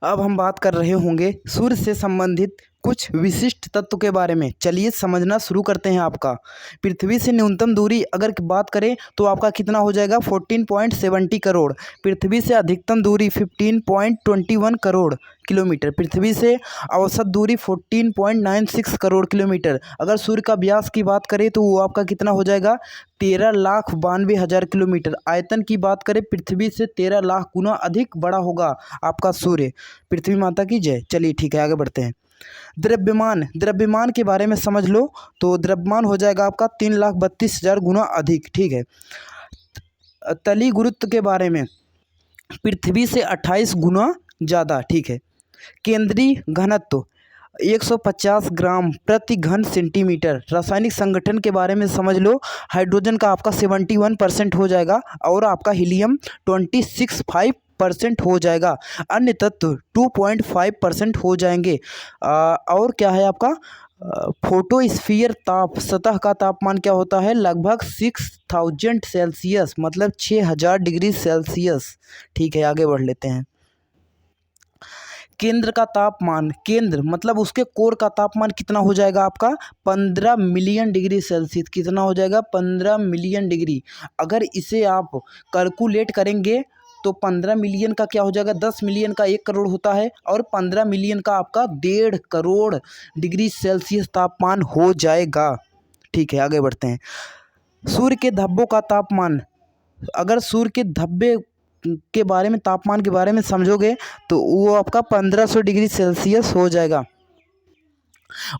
अब हम बात कर रहे होंगे सूर्य से संबंधित कुछ विशिष्ट तत्व के बारे में। चलिए समझना शुरू करते हैं। आपका पृथ्वी से न्यूनतम दूरी अगर बात करें तो आपका कितना हो जाएगा 14.70 करोड़। पृथ्वी से अधिकतम दूरी 15.21 करोड़ किलोमीटर। पृथ्वी से औसत दूरी 14.96 करोड़ किलोमीटर। अगर सूर्य का व्यास की बात करें तो वो आपका कितना हो जाएगा 13,92,000 किलोमीटर। आयतन की बात करें पृथ्वी से 13 लाख गुना अधिक बड़ा होगा आपका सूर्य। पृथ्वी माता की जय। चलिए ठीक है, आगे बढ़ते हैं। द्रव्यमान के बारे में समझ लो तो द्रव्यमान हो जाएगा आपका 3,32,000 गुना अधिक। ठीक है। तली गुरुत्व के बारे में पृथ्वी से 28 गुना ज़्यादा। ठीक है। केंद्रीय घनत्व 150 ग्राम प्रति घन सेंटीमीटर। रासायनिक संगठन के बारे में समझ लो, हाइड्रोजन का आपका 71% हो जाएगा और आपका हीलियम 26.5% हो जाएगा। अन्य तत्व 2.5% हो जाएंगे। और क्या है आपका फोटोस्फीयर ताप सतह का तापमान क्या होता है लगभग 6000 सेल्सियस, मतलब 6000 डिग्री सेल्सियस। ठीक है, आगे बढ़ लेते हैं। केंद्र का तापमान, केंद्र मतलब उसके कोर का तापमान कितना हो जाएगा आपका 15 मिलियन डिग्री सेल्सियस। कितना हो जाएगा 15 मिलियन डिग्री। अगर इसे आप कैलकुलेट करेंगे तो 15 मिलियन का क्या हो जाएगा 10 मिलियन का 1 करोड़ होता है और 15 मिलियन का आपका 1.5 करोड़ डिग्री सेल्सियस तापमान हो जाएगा। ठीक है, आगे बढ़ते हैं। सूर्य के धब्बों का तापमान, अगर सूर्य के धब्बे के बारे में तापमान के बारे में समझोगे तो वो आपका 1500 डिग्री सेल्सियस हो जाएगा।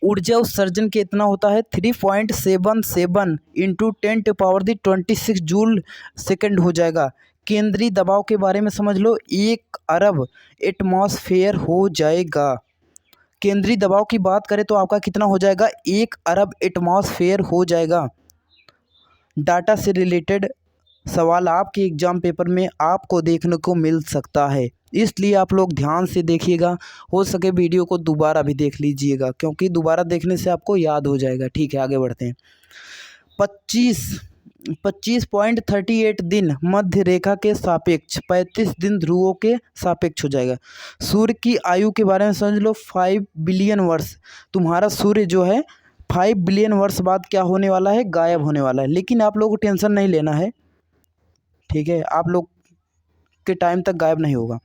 ऊर्जा उत्सर्जन के इतना होता है 3.77 इंटू 10⁻26 जूल सेकंड हो जाएगा। केंद्रीय दबाव के बारे में समझ लो 1 अरब एटमॉस्फेयर हो जाएगा। केंद्रीय दबाव की बात करें तो आपका कितना हो जाएगा 1 अरब एटमॉस्फेयर हो जाएगा। डाटा से रिलेटेड सवाल आपके एग्जाम पेपर में आपको देखने को मिल सकता है, इसलिए आप लोग ध्यान से देखिएगा। हो सके वीडियो को दोबारा भी देख लीजिएगा क्योंकि दोबारा देखने से आपको याद हो जाएगा। ठीक है, आगे बढ़ते हैं। 25.38 दिन मध्य रेखा के सापेक्ष, 35 दिन ध्रुवों के सापेक्ष हो जाएगा। सूर्य की आयु के बारे में समझ लो 5 बिलियन वर्ष। तुम्हारा सूर्य जो है 5 बिलियन वर्ष बाद क्या होने वाला है, गायब होने वाला है। लेकिन आप लोगों को टेंशन नहीं लेना है, ठीक है, आप लोग के टाइम तक गायब नहीं होगा।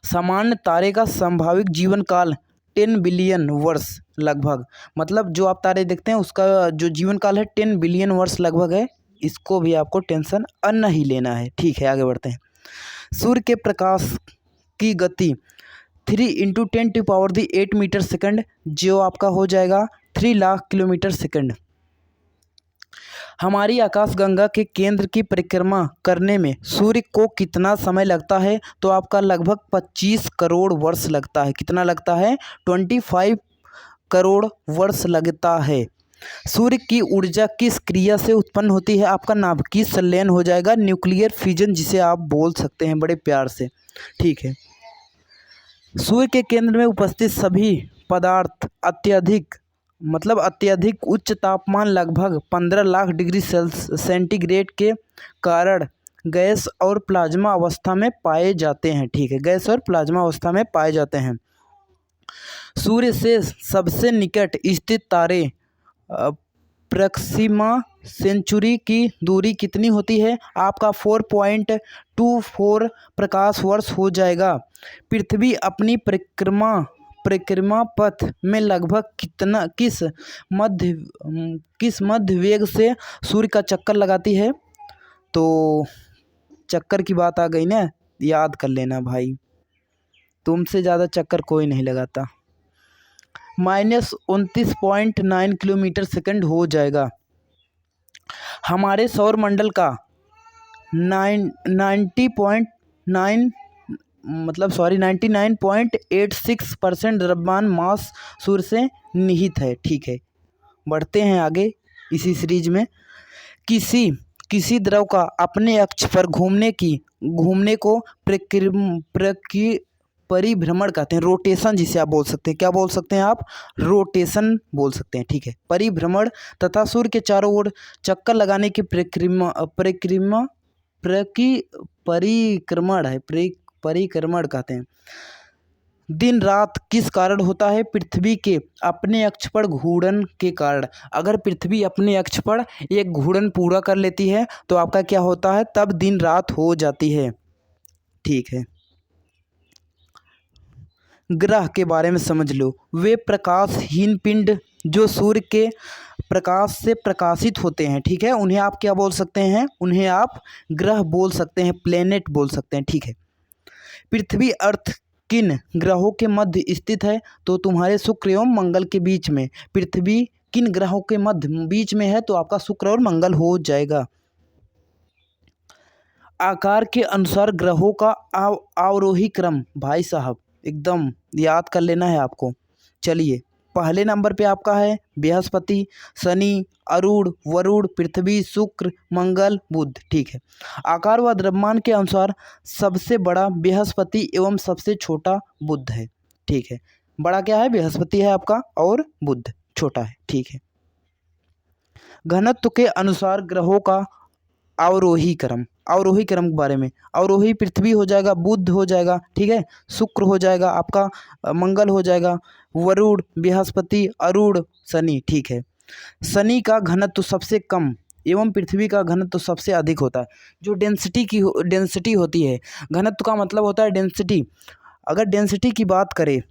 सामान्य तारे का संभावित जीवन काल 10 बिलियन वर्ष लगभग, मतलब जो आप तारे देखते हैं उसका जो जीवन काल है 10 बिलियन वर्ष लगभग है। इसको भी आपको टेंशन नहीं लेना है। ठीक है, आगे बढ़ते हैं। सूर्य के प्रकाश की गति 3 इंटू 10⁸ मीटर सेकंड, जो आपका हो जाएगा 3 लाख किलोमीटर सेकंड। हमारी आकाशगंगा के केंद्र की परिक्रमा करने में सूर्य को कितना समय लगता है, तो आपका लगभग 25 करोड़ वर्ष लगता है। कितना लगता है 25 करोड़ वर्ष लगता है। सूर्य की ऊर्जा किस क्रिया से उत्पन्न होती है, आपका नाभिकीय संलयन हो जाएगा, न्यूक्लियर फ्यूजन जिसे आप बोल सकते हैं बड़े प्यार से। ठीक है। सूर्य के केंद्र में उपस्थित सभी पदार्थ अत्यधिक उच्च तापमान लगभग 15 लाख डिग्री सेंटीग्रेड के कारण गैस और प्लाज्मा अवस्था में पाए जाते हैं। ठीक है, गैस और प्लाज्मा अवस्था में पाए जाते हैं। सूर्य से सबसे निकट स्थित तारे प्रक्सिमा सेंचुरी की दूरी कितनी होती है, आपका 4.24 प्रकाश वर्ष हो जाएगा। पृथ्वी अपनी परिक्रमा पथ में लगभग किस मध्य वेग से सूर्य का चक्कर लगाती है, तो चक्कर की बात आ गई ना, याद कर लेना भाई, तुमसे ज़्यादा चक्कर कोई नहीं लगाता। -29.9 किलोमीटर सेकंड हो जाएगा। हमारे सौर मंडल का 99.86% द्रव्यमान मास सूर्य से निहित है। ठीक है, बढ़ते हैं आगे इसी सीरीज में। किसी द्रव का अपने अक्ष पर घूमने को परिभ्रमण कहते हैं, रोटेशन जिसे आप बोल सकते हैं। क्या बोल सकते हैं आप, रोटेशन बोल सकते हैं। ठीक है, परिभ्रमण तथा सूर्य के चारों ओर चक्कर लगाने की परिक्रमण कहते हैं। दिन रात किस कारण होता है? पृथ्वी के अपने अक्ष पर घूर्णन के कारण। अगर पृथ्वी अपने अक्ष पर एक घूर्णन पूरा कर लेती है तो आपका क्या होता है? तब दिन रात हो जाती है। ठीक है, ग्रह के बारे में समझ लो। वे प्रकाशहीन पिंड जो सूर्य के प्रकाश से प्रकाशित होते हैं, ठीक है, उन्हें आप क्या बोल सकते हैं? उन्हें आप ग्रह बोल सकते हैं, प्लेनेट बोल सकते हैं। ठीक है, पृथ्वी अर्थ किन ग्रहों के मध्य स्थित है? तो तुम्हारे शुक्र एवं मंगल के बीच में। पृथ्वी किन ग्रहों के मध्य बीच में है? तो आपका शुक्र और मंगल हो जाएगा। आकार के अनुसार ग्रहों का अवरोही क्रम, भाई साहब एकदम याद कर लेना है आपको। चलिए, पहले नंबर पे आपका है बृहस्पति, शनि, अरुण, वरुण, पृथ्वी, शुक्र, मंगल, बुध। ठीक है, आकार व द्रव्यमान के अनुसार सबसे बड़ा बृहस्पति एवं सबसे छोटा बुध है। ठीक है, बड़ा क्या है? बृहस्पति है आपका और बुध छोटा है। ठीक है, घनत्व के अनुसार ग्रहों का अवरोही क्रम, अवरोही क्रम के बारे में। अवरोही पृथ्वी हो जाएगा, बुध हो जाएगा, ठीक है, शुक्र हो जाएगा आपका, मंगल हो जाएगा, वरुण, बृहस्पति, अरुण, शनि। ठीक है, शनि का घनत्व सबसे कम एवं पृथ्वी का घनत्व सबसे अधिक होता है। जो डेंसिटी होती है, घनत्व का मतलब होता है डेंसिटी। अगर डेंसिटी की बात करें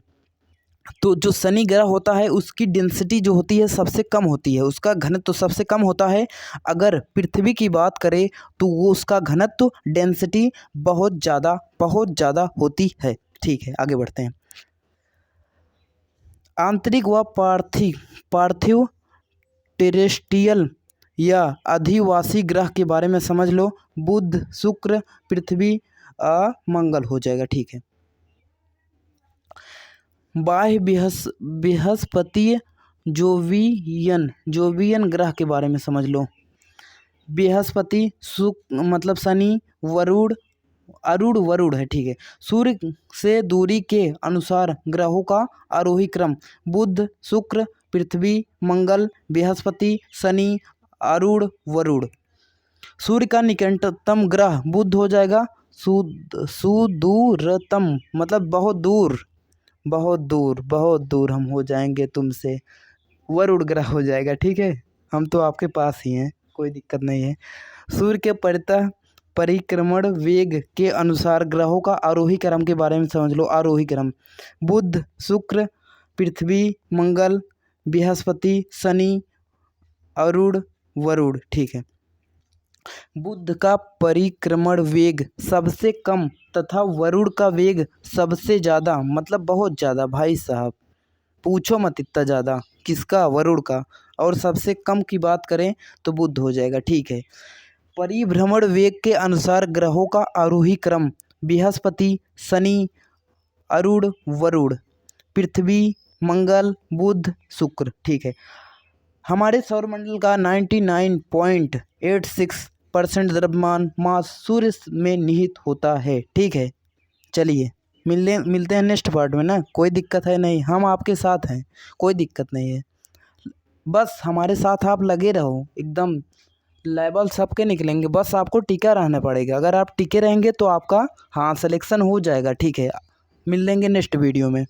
तो जो शनि ग्रह होता है उसकी डेंसिटी जो होती है सबसे कम होती है, उसका घनत्व सबसे कम होता है। अगर पृथ्वी की बात करें तो वो उसका घनत्व डेंसिटी बहुत ज़्यादा होती है। ठीक है, आगे बढ़ते हैं। आंतरिक व पार्थिव टेरेस्ट्रियल या अधिवासी ग्रह के बारे में समझ लो। बुध, शुक्र, पृथ्वी, मंगल हो जाएगा। ठीक है, बाह्य बृहस्पति जोवियन ग्रह के बारे में समझ लो। बृहस्पति, शुक्र मतलब शनि, वरुण, अरुण, वरुण है। ठीक है, सूर्य से दूरी के अनुसार ग्रहों का आरोही क्रम। बुध, शुक्र, पृथ्वी, मंगल, बृहस्पति, शनि, अरुण, वरुण। सूर्य का निकटतम ग्रह बुध हो जाएगा। सुदूरतम मतलब बहुत दूर हम हो जाएंगे तुमसे, वरुण ग्रह हो जाएगा। ठीक है, हम तो आपके पास ही हैं, कोई दिक्कत नहीं है। सूर्य के परिक्रमण वेग के अनुसार ग्रहों का आरोही क्रम के बारे में समझ लो। आरोही क्रम, बुध, शुक्र, पृथ्वी, मंगल, बृहस्पति, शनि, अरुण, वरुण। ठीक है, बुध का परिक्रमण वेग सबसे कम तथा वरुण का वेग सबसे ज़्यादा, मतलब बहुत ज़्यादा। भाई साहब पूछो मत इतना ज़्यादा, किसका? वरुण का। और सबसे कम की बात करें तो बुध हो जाएगा। ठीक है, परिभ्रमण वेग के अनुसार ग्रहों का आरोही क्रम। बृहस्पति, शनि, अरुण, वरुण, पृथ्वी, मंगल, बुध, शुक्र। ठीक है, हमारे सौरमंडल का 99.86% द्रव्यमान मास सूर्य में निहित होता है। ठीक है, चलिए मिलते हैं नेक्स्ट पार्ट में ना। कोई दिक्कत है नहीं, हम आपके साथ हैं, कोई दिक्कत नहीं है। बस हमारे साथ आप लगे रहो, एकदम लेवल सबके निकलेंगे, बस आपको टिका रहना पड़ेगा। अगर आप टिके रहेंगे तो आपका हाँ सिलेक्शन हो जाएगा। ठीक है, मिल लेंगे नेक्स्ट वीडियो में।